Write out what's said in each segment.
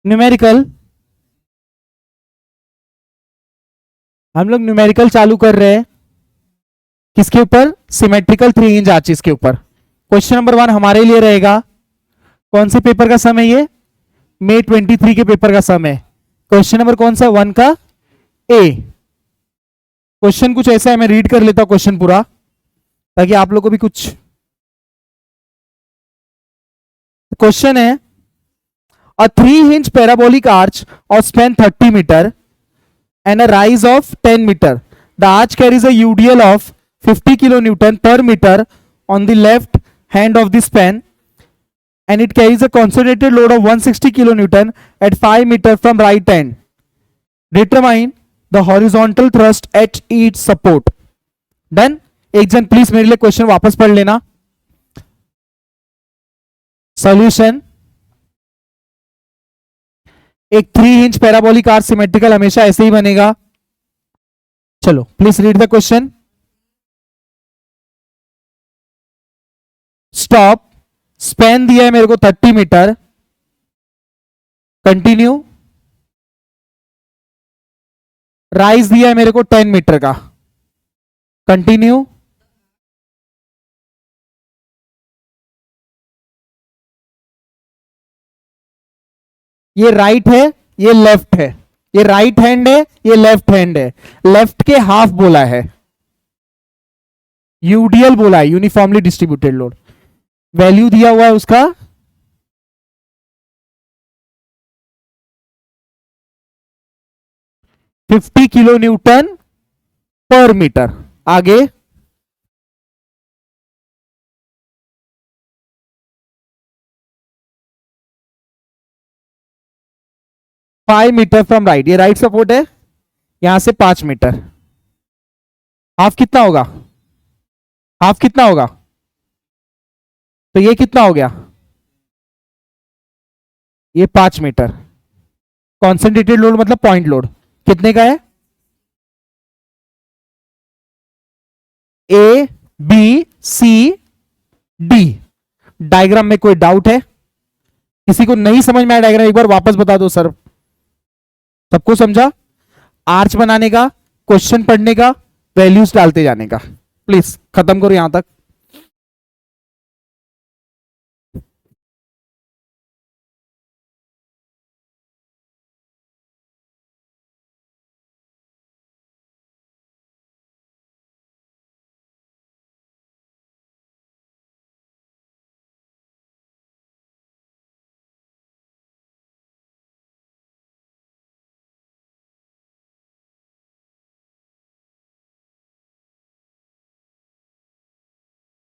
Numerical, हम लोग numerical चालू कर रहे हैं किसके ऊपर? सिमेट्रिकल 3 इंच आर्चेस के ऊपर। क्वेश्चन नंबर 1 हमारे लिए रहेगा, कौन से पेपर का सम है ये? मई 23 के पेपर का सम है। क्वेश्चन नंबर कौन सा? 1 का ए। क्वेश्चन कुछ ऐसा है, मैं रीड कर लेता हूं क्वेश्चन पूरा ताकि आप लोगों को भी कुछ। क्वेश्चन है, a 3-inch parabolic arch of span 30 meter and a rise of 10 meter. The arch carries a UDL of 50 kilonewton per meter on the left hand of the span and it carries a concentrated load of 160 kilonewton at 5 meter from right hand. Determine the horizontal thrust at each support. Done? एक जन please मेरे लिए question वापस पढ़ लेना। Solution, एक 3-inch parabolic arch symmetrical हमेशा ऐसे ही बनेगा। चलो please read the question. Stop, span दिया है मेरे को 30 मीटर। कंटिन्यू, राइज दिया है मेरे को 10 मीटर का। कंटिन्यू, ये राइट है, ये लेफ्ट है, ये राइट हैंड है, ये लेफ्ट हैंड है। लेफ्ट के हाफ बोला है, यूडीएल बोला है, यूनिफॉर्मली डिस्ट्रीब्यूटेड लोड। वैल्यू दिया हुआ है उसका 50 किलो न्यूटन पर मीटर। आगे, फाइव मीटर फ्रॉम राइट, ये राइट सपोर्ट है, यहां से 5 मीटर। हाफ कितना होगा? हाफ कितना होगा? तो ये कितना हो गया? ये 5 मीटर। कॉन्सेंट्रेटेड लोड मतलब पॉइंट लोड कितने का है? A B C D. Diagram में कोई डाउट है? किसी को नहीं समझ में आया डायग्राम? एक बार वापस बता दो सर। सबको समझा? आर्च बनाने का, क्वेश्चन पढ़ने का, वैल्यूज डालते जाने का। प्लीज खत्म करो यहां तक।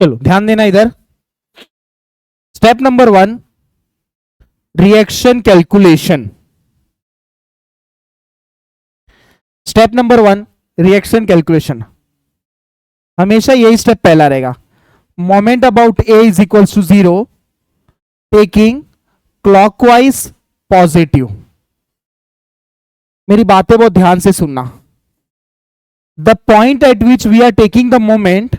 चलो ध्यान देना इधर। Step number 1, reaction calculation. Step number 1, reaction calculation. हमेशा यही स्टेप पहला रहेगा। Moment about A is equal to 0 taking clockwise positive. मेरी बातें बहुत ध्यान से सुनना। The point at which we are taking the moment,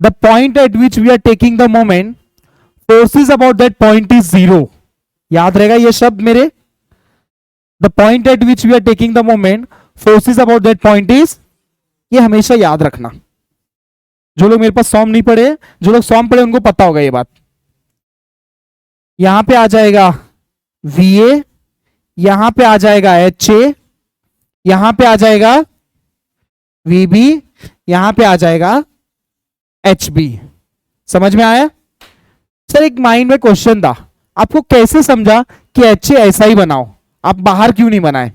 the point at which we are taking the moment, forces about that point is 0। याद रहेगा ये शब्द मेरे? the point at which we are taking the moment, forces about that point is, ये हमेशा याद रखना। जो लोग मेरे पास सॉम नहीं पढ़े, जो लोग सॉम पढ़े उनको पता होगा ये बात। यहां पे आ जाएगा VA, यहां पे आ जाएगा HA, यहां पे आ जाएगा VB, यहां पे आ जाएगा HB। समझ में आया? सर एक माइंड में क्वेश्चन था, आपको कैसे समझा कि HA ऐसा ही बनाओ, आप बाहर क्यों नहीं बनाए?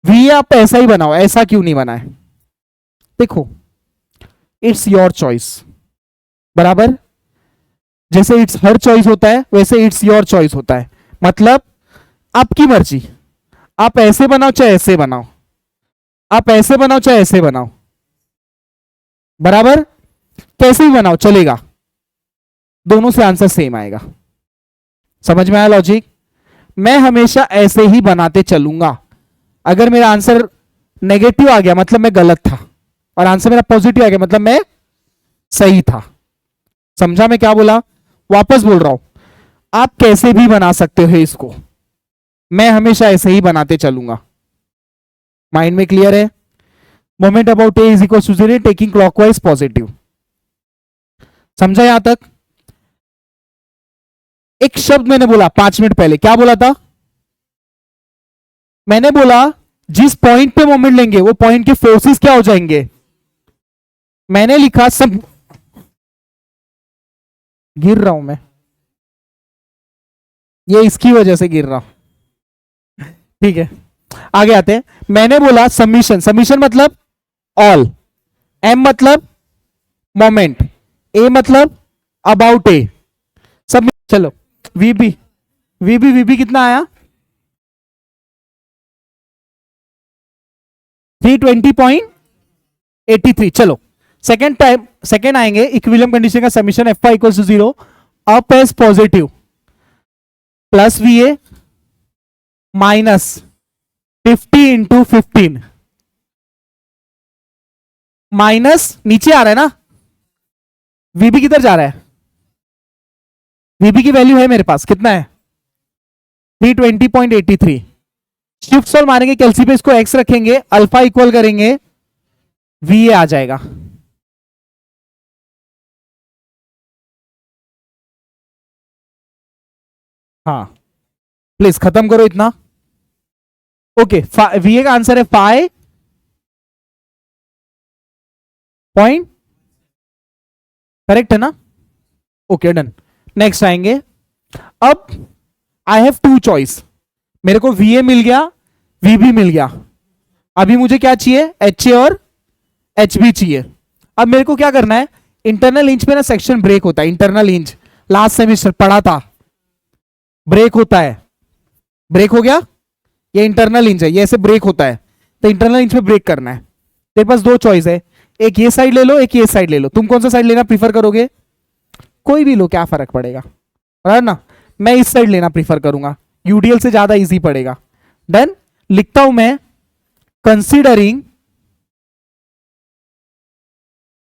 V आप ऐसा ही बनाओ, ऐसा क्यों नहीं बनाए? देखो, इट्स योर चॉइस। बराबर? जैसे इट्स हर चॉइस होता है वैसे इट्स योर चॉइस होता है। मतलब आपकी मर्जी, आप ऐसे बनाओ चाहे ऐसे बनाओ, आप ऐसे बनाओ चाहे ऐसे बनाओ। बराबर? कैसे भी बनाओ चलेगा, दोनों से आंसर सेम आएगा। समझ में आया लॉजिक? मैं हमेशा ऐसे ही बनाते चलूंगा। अगर मेरा आंसर नेगेटिव आ गया मतलब मैं गलत था, और आंसर मेरा पॉजिटिव आ गया मतलब मैं सही था। समझा मैं क्या बोला? वापस बोल रहा हूं, आप कैसे भी बना सकते हो इसको, मैं हमेशा ऐसे ही बनाते चलूंगा। माइंड में क्लियर है? Moment about A is equal to 0 taking clockwise positive. समझा यहां तक? एक शब्द मैंने बोला 5 मिनट पहले, क्या बोला था? मैंने बोला जिस पॉइंट पे मोमेंट लेंगे वो पॉइंट के फोर्सेस क्या हो जाएंगे। मैंने लिखा सब, गिर रहा हूं मैं, ये इसकी वजह से गिर रहा हूं। ठीक है, आगे आते हैं। मैंने बोला समीशन, समीशन मतलब ऑल, एम मतलब मोमेंट, ए मतलब अबाउट ए, सब। चलो वीबी, वीबी कितना आया? 320.83। चलो सेकेंड टाइम, सेकेंड आएंगे, इक्विलिब्रियम कंडीशन का summation F Y equal to 0 up as positive plus V A minus 50 into 15 minus, नीचे आ रहा है ना, वीबी किधर जा रहा है? वीबी की वैल्यू है मेरे पास, कितना है? 320.83। शिफ्ट सॉल्व मारेंगे कैलसी पे, इसको एक्स रखेंगे, अल्फा इक्वल करेंगे, वी ए आ जाएगा। हाँ प्लीज खत्म करो इतना। ओके, वी ए का आंसर है 5 करेक्ट है ना? Okay done. नेक्स्ट आएंगे, अब आई हैव टू चॉइस, मेरे को वी ए मिल गया, वी बी मिल गया, अभी मुझे क्या चाहिए? एच ए और एच बी चाहिए। अब मेरे को क्या करना है? इंटरनल इंच में ना सेक्शन ब्रेक होता है, इंटरनल इंच लास्ट सेमेस्टर पढ़ा था, ब्रेक होता है, ब्रेक हो गया, ये इंटरनल इंच है, ये ऐसे ब्रेक होता है, तो इंटरनल इंच में ब्रेक करना है। तेरे पास दो चॉइस है, एक ये साइड ले लो, एक ये साइड ले लो, तुम कौन सा साइड लेना प्रीफर करोगे? कोई भी लो, क्या फर्क पड़ेगा, बराबर ना? मैं इस साइड लेना प्रीफर करूंगा, यूडीएल से ज्यादा इजी पड़ेगा। देन लिखता हूं मैं, कंसीडरिंग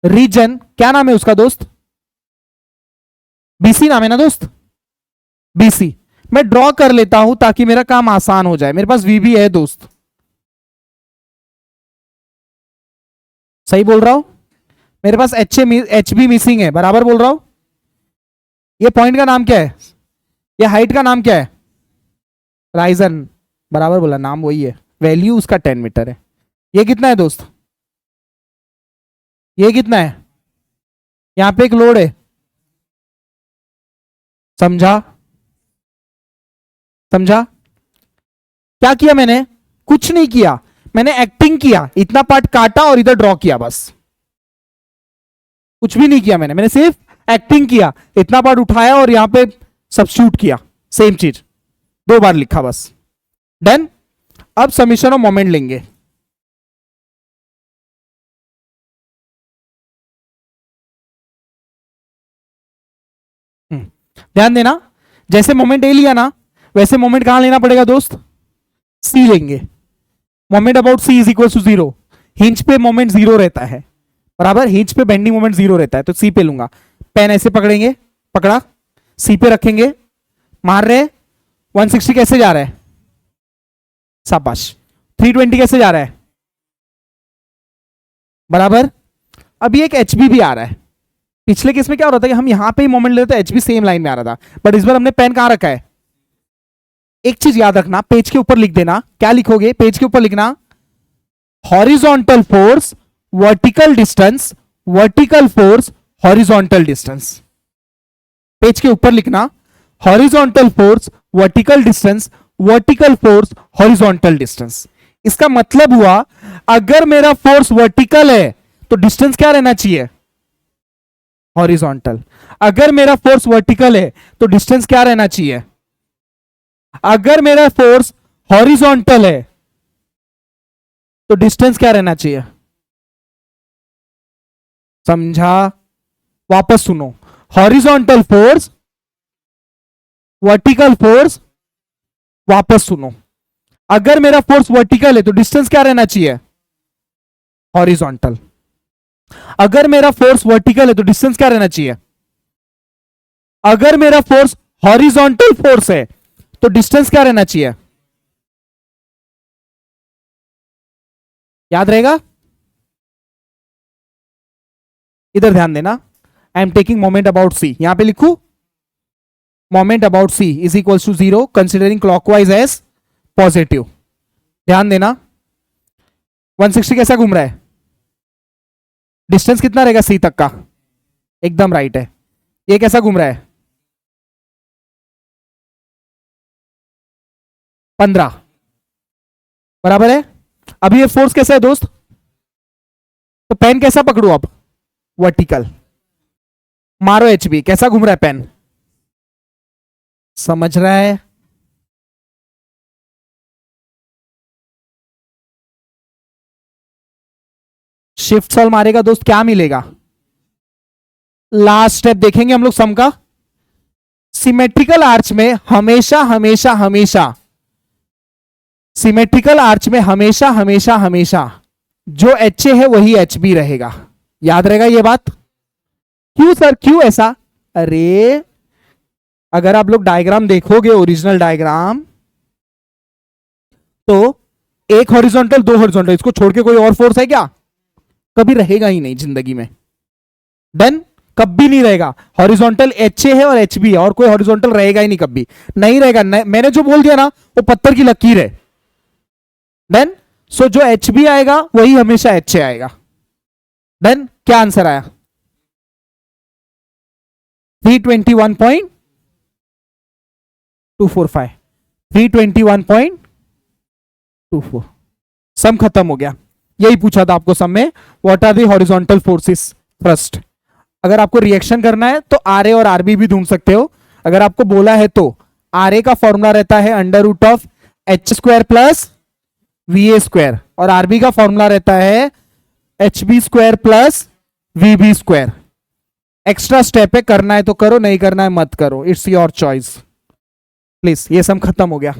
रीजन, क्या नाम है उसका दोस्त? बीसी नाम है ना दोस्त, बीसी। मैं ड्रॉ कर लेता हूं ताकि मेरा काम आसान हो जाए, मेरे पास वीबी है दोस्त, सही बोल रहा हूं? मेरे पास एच बी मिसिंग है, बराबर बोल रहा हूं? ये पॉइंट का नाम क्या है? ये हाइट का नाम क्या है? राइजन, बराबर बोला, नाम वही है, वैल्यू उसका 10 मीटर है। ये कितना है दोस्त? ये कितना है? यहां पे एक लोड है, समझा? समझा? क्या किया मैंने? कुछ नहीं किया, मैंने एक्टिंग किया, इतना पार्ट काटा और इधर ड्रॉ किया, बस कुछ भी नहीं किया मैंने सिर्फ एक्टिंग किया, इतना पार्ट उठाया और यहां पे सब्स्टिट्यूट किया, सेम चीज दो बार लिखा, बस डन। अब समीशन ऑफ मोमेंट लेंगे, ध्यान देना, जैसे मोमेंट ए लिया ना, वैसे मोमेंट कहां लेना पड़ेगा दोस्त? सी लेंगे। Moment about C is equal to 0, hinge पे मोमेंट 0 रहता है, बराबर, हिंज पे बेंडिंग मोमेंट 0 रहता है, तो सी पे लूंगा। पेन ऐसे पकड़ेंगे, पकड़ा, सी पे रखेंगे, मार रहे, 160 कैसे जा रहा है? शाबाश। 320 कैसे जा रहा है? बराबर। अभी एक एचबी भी आ रहा है, पिछले केस में क्या हो रहा था कि हम यहां पे ही मोमेंट लेते, एचबी सेम लाइन में आ रहा था, बट इस बार हमने पेन कहां रखा है? एक चीज याद रखना, पेज के ऊपर लिख देना, क्या लिखोगे? पेज के ऊपर लिखना, horizontal force vertical distance, vertical force horizontal distance. Page के ऊपर लिखना, horizontal force vertical distance, vertical force horizontal distance. इसका मतलब हुआ, अगर मेरा फोर्स वर्टिकल है तो डिस्टेंस क्या रहना चाहिए? हॉरिजॉन्टल। अगर मेरा फोर्स वर्टिकल है तो डिस्टेंस क्या रहना चाहिए? अगर मेरा फोर्स हॉरिजॉन्टल है तो डिस्टेंस क्या रहना चाहिए? समझा? वापस सुनो, हॉरिजॉन्टल फोर्स, वर्टिकल फोर्स, वापस सुनो, अगर मेरा फोर्स वर्टिकल है तो डिस्टेंस क्या रहना चाहिए? हॉरिजॉन्टल। अगर मेरा फोर्स वर्टिकल है तो डिस्टेंस क्या रहना चाहिए? अगर मेरा फोर्स हॉरिजॉन्टल फोर्स है तो डिस्टेंस क्या रहना चाहिए, याद रहेगा? इधर ध्यान देना, I am taking moment about C, यहां पे लिखू moment about C is equal to 0 considering clockwise as positive. ध्यान देना 160 कैसा घूम रहा है, डिस्टेंस कितना रहेगा सी तक का, एकदम राइट है। ये कैसा घूम रहा है 15, बराबर है। अभी ये फोर्स कैसा है दोस्त, तो पेन कैसा पकड़ू अब, वर्टिकल, मारो एचबी, कैसा घूम रहा है पेन, समझ रहा है? शिफ्ट सॉल्व मारेगा दोस्त, क्या मिलेगा, लास्ट स्टेप देखेंगे हम लोग सम का। सिमेट्रिकल आर्च में हमेशा हमेशा हमेशा, सिमेट्रिकल आर्च में हमेशा हमेशा हमेशा जो एच ए है वही एच बी रहेगा, याद रहेगा ये बात? क्यों सर, क्यों ऐसा? अरे अगर आप लोग डायग्राम देखोगे, ओरिजिनल डायग्राम, तो एक हॉरिजॉन्टल दो हॉरिजॉन्टल, इसको छोड़ के कोई और फोर्स है क्या, कभी रहेगा ही नहीं जिंदगी में, डन, कभी नहीं रहेगा। हॉरिजॉन्टल एच ए है और एच बी है, और कोई हॉरिजॉन्टल रहेगा ही नहीं, कभी नहीं रहेगा। मैंने जो बोल दिया ना वो पत्थर की लकीर है, डन। सो जो एच बी आएगा वही हमेशा एच ए आएगा, डन। क्या आंसर आया, 321.245, 321.24। सम खत्म हो गया। यही पूछा था आपको सम में, what are the horizontal forces first. अगर आपको रिएक्शन करना है तो आर ए और आरबी भी ढूंढ सकते हो। अगर आपको बोला है तो आर ए का फॉर्मूला रहता है under root of H square plus V A square, और आरबी का फॉर्मूला रहता है H B square plus V B square. Extra step है, करना है तो करो, नहीं करना है मत करो, इट्स योर चॉइस। प्लीज, ये सम खत्म हो गया।